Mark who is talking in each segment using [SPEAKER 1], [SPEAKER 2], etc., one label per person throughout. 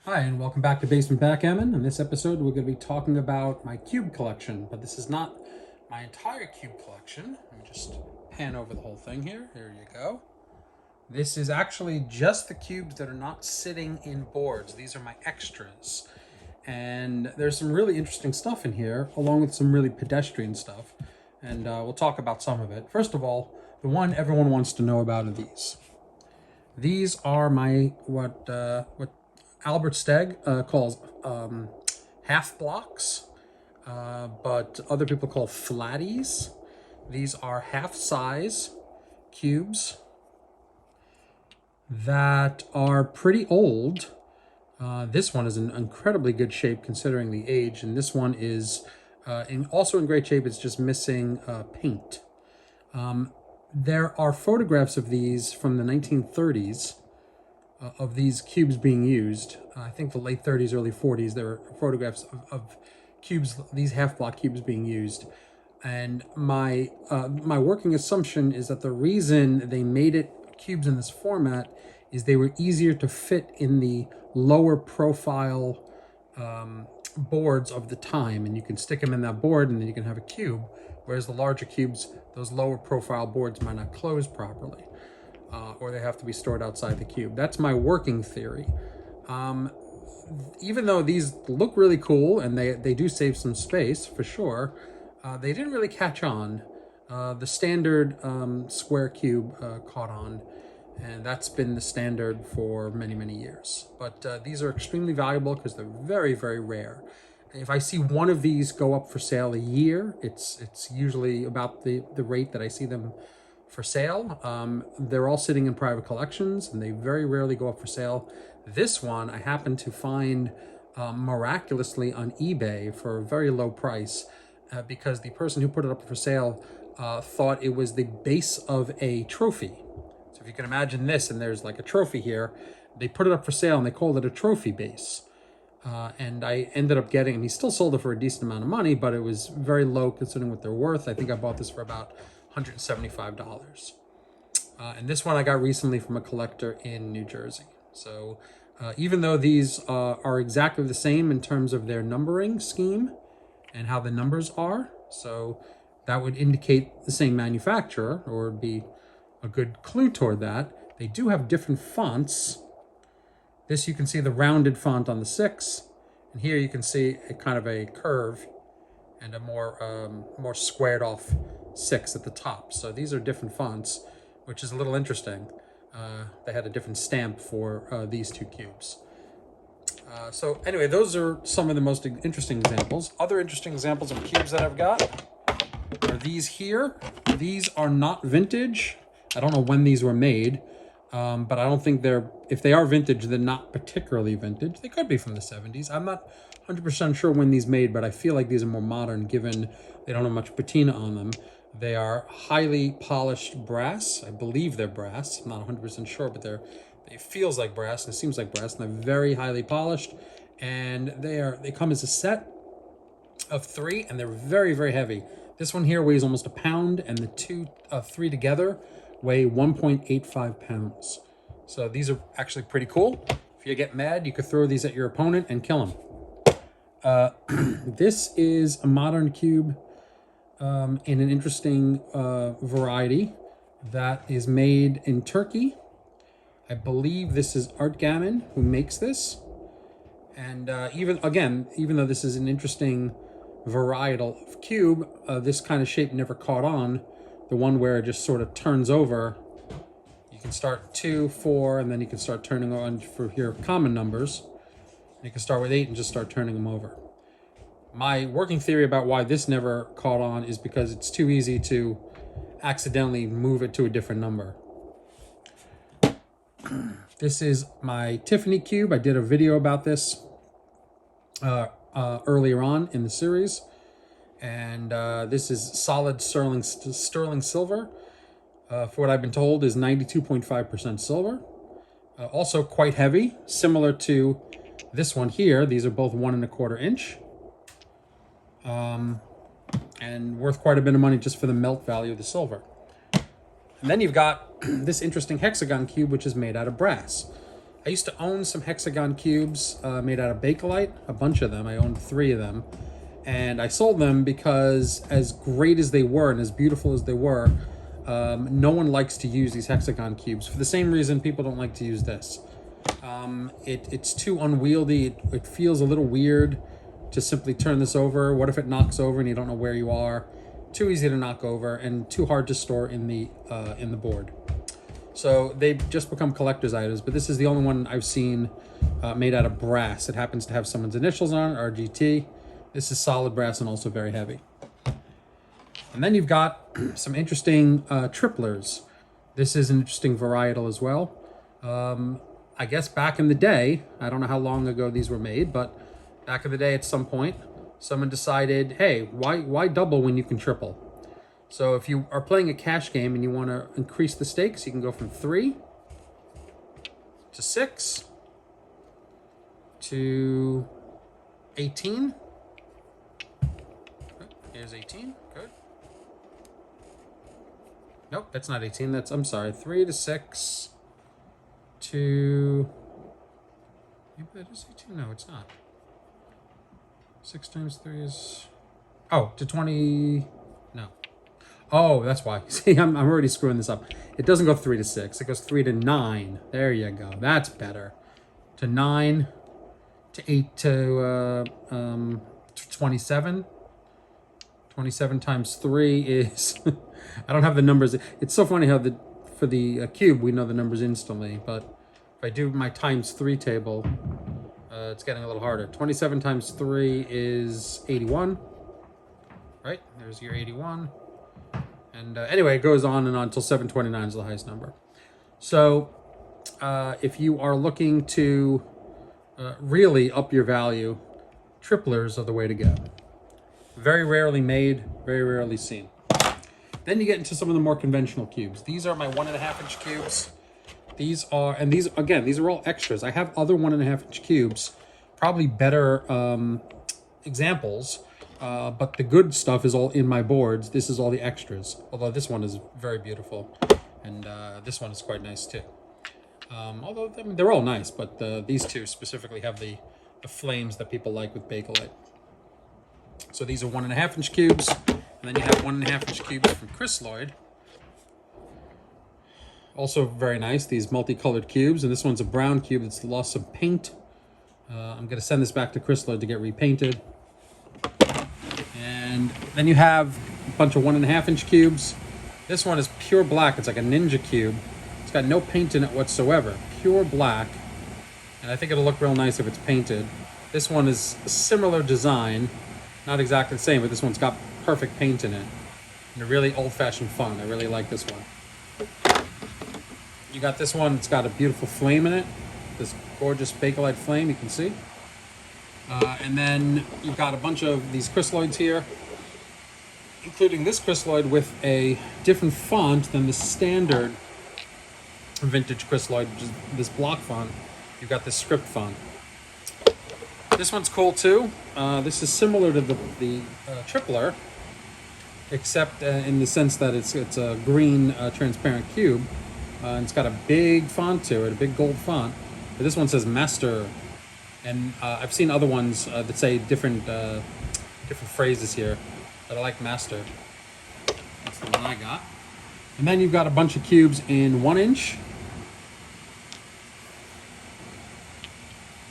[SPEAKER 1] Hi, and welcome back to Basement Backgammon. In this episode, we're going to be talking about my cube collection, but this is not my entire cube collection. Let me just pan over the whole thing here. Here you go. This is actually just the cubes that are not sitting in boards. These are my extras. And there's some really interesting stuff in here, along with some really pedestrian stuff. And we'll talk about some of it. First of all, the one everyone wants to know about are these. These are my, what Albert Steg calls half blocks, but other people call flatties. These are half size cubes that are pretty old. This one is in incredibly good shape considering the age, and this one is also in great shape. It's just missing paint. There are photographs of these from the 1930s of these cubes being used. I think the late 30s, early 40s, there were photographs of cubes, these half-block cubes being used. And my working assumption is that the reason they made it cubes in this format is they were easier to fit in the lower profile boards of the time, and you can stick them in that board and then you can have a cube, whereas the larger cubes, those lower profile boards might not close properly. Or they have to be stored outside the cube. That's my working theory. Even though these look really cool and they do save some space for sure, they didn't really catch on. The standard square cube caught on, and that's been the standard for many, many years. But these are extremely valuable because they're very, very rare. If I see one of these go up for sale a year, it's usually about the rate that I see them for sale. They're all sitting in private collections and they very rarely go up for sale. This one I happened to find miraculously on eBay for a very low price because the person who put it up for sale thought it was the base of a trophy. So if you can imagine this, and there's like a trophy here, they put it up for sale and they called it a trophy base. And I ended up getting, and he still sold it for a decent amount of money, but it was very low considering what they're worth. I think I bought this for about $175. And this one I got recently from a collector in New Jersey. So even though these are exactly the same in terms of their numbering scheme and how the numbers are, so that would indicate the same manufacturer or be a good clue toward that. They do have different fonts. This you can see the rounded font on the 6, and here you can see a kind of a curve and a more squared off 6 at the top. So these are different fonts, which is a little interesting. They had a different stamp for these two cubes. So anyway, those are some of the most interesting examples. Other interesting examples of cubes that I've got are these here. These are not vintage. I don't know when these were made, but I don't think if they are vintage, they're not particularly vintage. They could be from the 70s. I'm not 100% sure when these made, but I feel like these are more modern given they don't have much patina on them. They are highly polished brass. I believe they're brass. I'm not 100% sure, but it feels like brass and it seems like brass, and they're very highly polished. And they come as a set of 3, and they're very, very heavy. This one here weighs almost a pound, and the 3 together weigh 1.85 pounds. So these are actually pretty cool. If you get mad, you could throw these at your opponent and kill him. This is a modern cube in an interesting variety that is made in Turkey. I believe this is Backgammon who makes this. And even though this is an interesting varietal of cube, this kind of shape never caught on. The one where it just sort of turns over. You can start 2, 4, and then you can start turning on for your common numbers. You can start with 8 and just start turning them over. My working theory about why this never caught on is because it's too easy to accidentally move it to a different number. This is my Tiffany cube. I did a video about this earlier on in the series. And this is solid sterling silver. For what I've been told is 92.5% silver. Also quite heavy, similar to this one here. These are both 1 1/4 inch. And worth quite a bit of money just for the melt value of the silver. And then you've got this interesting hexagon cube, which is made out of brass. I used to own some hexagon cubes made out of Bakelite, a bunch of them. I owned 3 of them. And I sold them because as great as they were and as beautiful as they were, no one likes to use these hexagon cubes for the same reason people don't like to use this. It's too unwieldy. It feels a little weird to simply turn this over. What if it knocks over and you don't know where you are? Too easy to knock over and too hard to store in the board. So they've just become collector's items, but this is the only one I've seen made out of brass. It happens to have someone's initials on it, RGT. This is solid brass and also very heavy. And then you've got some interesting triplers. This is an interesting varietal as well. I guess back in the day, I don't know how long ago these were made, but back in the day at some point, someone decided, hey, why double when you can triple? So if you are playing a cash game and you want to increase the stakes, you can go from 3 to 6 to 18. Here's 18. Good. Nope, that's not 18. I'm sorry, 3 to 6 to... Maybe that is 18. No, it's not. 6 times 3 is... Oh, to 20... No. Oh, that's why. See, I'm already screwing this up. It doesn't go 3 to 6. It goes 3 to 9. There you go. That's better. To 9 to 8 to 27. 27 times 3 is... I don't have the numbers. It's so funny how for the cube, we know the numbers instantly. But if I do my times 3 table, it's getting a little harder. 27 times 3 is 81. Right? There's your 81. And anyway, it goes on and on until 729 is the highest number. So if you are looking to really up your value, triplers are the way to go. Very rarely made, very rarely seen. Then you get into some of the more conventional cubes. These are my 1.5 inch cubes. These are all extras. I have other 1.5 inch cubes, probably better examples, but the good stuff is all in my boards. This is all the extras, although this one is very beautiful, and this one is quite nice too. Although I mean, they're all nice, but these two specifically have the flames that people like with Bakelite. So these are 1.5 inch cubes, and then you have 1.5 inch cubes from Chris Lloyd. Also very nice, these multicolored cubes, and this one's a brown cube that's lost some paint. I'm going to send this back to Chris Lloyd to get repainted. And then you have a bunch of 1.5 inch cubes. This one is pure black. It's like a ninja cube. It's got no paint in it whatsoever. Pure black. And I think it'll look real nice if it's painted. This one is a similar design. Not exactly the same, but this one's got perfect paint in it. And a really old-fashioned fun. I really like this one. You got this one. It's got a beautiful flame in it. This gorgeous Bakelite flame, you can see. And then you've got a bunch of these Chris Lloyds here, including this Chris Lloyd with a different font than the standard vintage Chris Lloyd, which is this block font. You've got this script font. This one's cool too. This is similar to the tripler, except in the sense that it's a green transparent cube. And it's got a big font to it, a big gold font. But this one says Master. And I've seen other ones that say different phrases here, but I like Master. That's the one I got. And then you've got a bunch of cubes in 1 inch.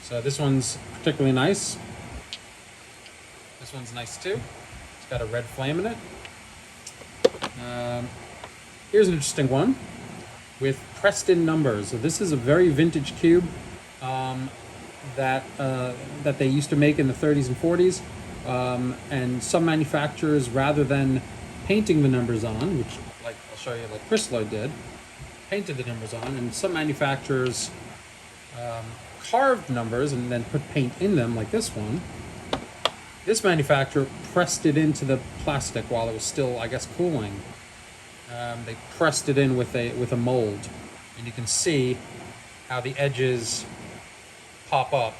[SPEAKER 1] So this one's particularly nice. This one's nice too. It's got a red flame in it. Here's an interesting one with pressed in numbers. So this is a very vintage cube that they used to make in the 30s and 40s. And some manufacturers, rather than painting the numbers on, which like I'll show you like Chris Lloyd did, painted the numbers on, and some manufacturers carved numbers and then put paint in them, like this one. This manufacturer pressed it into the plastic while it was still, I guess, cooling. They pressed it in with a mold, and you can see how the edges pop up.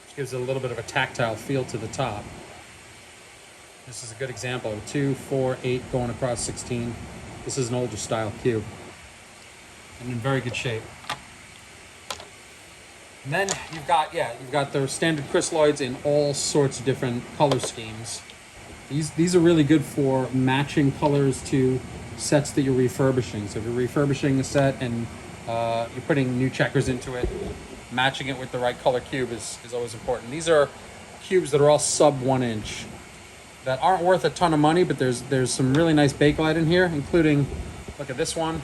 [SPEAKER 1] Which gives it a little bit of a tactile feel to the top. This is a good example of 2, 4, 8 going across 16. This is an older style cube. and in very good shape. And then you've got the standard crystalloids in all sorts of different color schemes. These are really good for matching colors to sets that you're refurbishing. So if you're refurbishing a set and you're putting new checkers into it, matching it with the right color cube is always important. These are cubes that are all sub 1 inch that aren't worth a ton of money, but there's some really nice Bakelite in here, including, look at this one.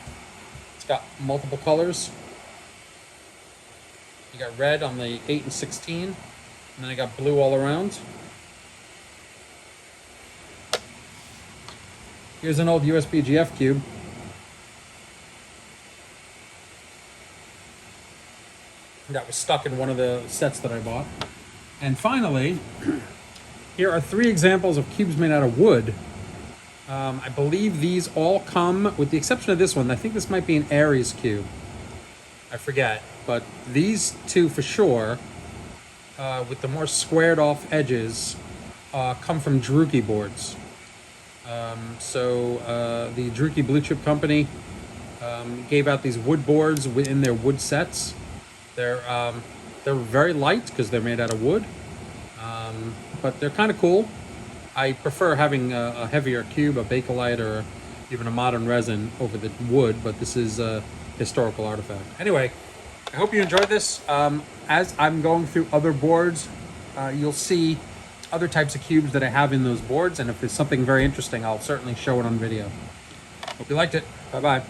[SPEAKER 1] It's got multiple colors. You got red on the 8 and 16, and then I got blue all around. Here's an old USB GF cube. That was stuck in one of the sets that I bought. And finally, here are 3 examples of cubes made out of wood. I believe these all come, with the exception of this one. I think this might be an Aries cube. I forget. But these 2 for sure, with the more squared off edges, come from Druki boards. The Druki Blue Chip Company gave out these wood boards within their wood sets. They're very light because they're made out of wood, but they're kind of cool. I prefer having a heavier cube, a Bakelite, or even a modern resin over the wood, but this is a historical artifact. Anyway, I hope you enjoyed this. As I'm going through other boards, you'll see other types of cubes that I have in those boards, and if it's something very interesting, I'll certainly show it on video. Hope you liked it. Bye-bye.